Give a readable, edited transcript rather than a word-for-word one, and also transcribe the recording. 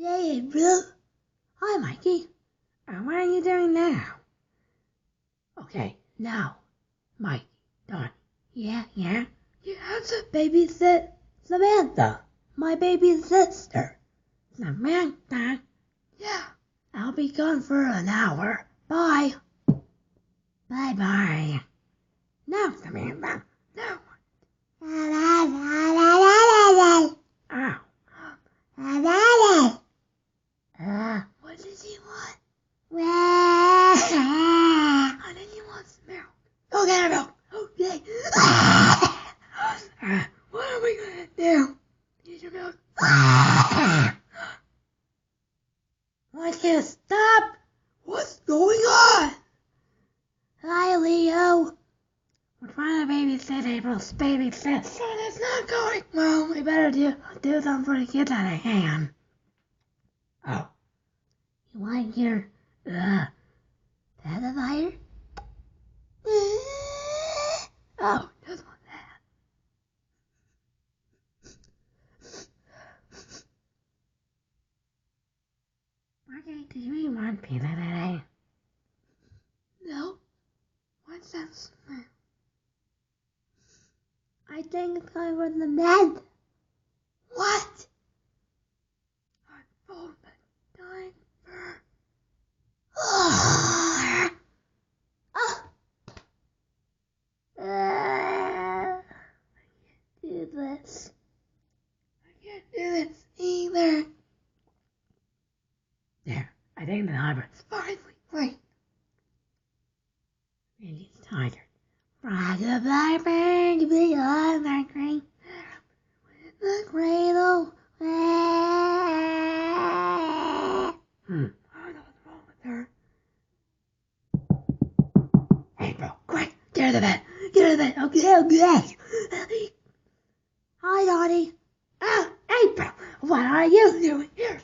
Hey, Bill. Hi, Mikey. What are you doing now? Okay, now, Mike, Donnie. Yeah? You have to babysit Samantha, my baby sister. Samantha? Yeah, I'll be gone for an hour. Bye. Bye-bye. No, Samantha. No. Ow. What did you want? I didn't you want some milk? Go get her milk. Okay. What are we gonna do? Need your milk? I can't stop. What's going on? Hi, Leo. We're trying to babysit April's baby sister. But it's not going well. We better do something for the kids that I can. Oh. You want your pacifier? Oh, just want that. Okay, do you eat one pizza today? No. What's that smell? I think it's coming from the bed. What? I found the diaper. I can't do this. I can't do this either. There, I think the diaper's finally free. Randy's tired. Rock the blackbird to be on the green. The cradle. I don't know what's wrong with her. April, quick, get her to bed. Okay. Hi, Dottie. April, what are you doing here?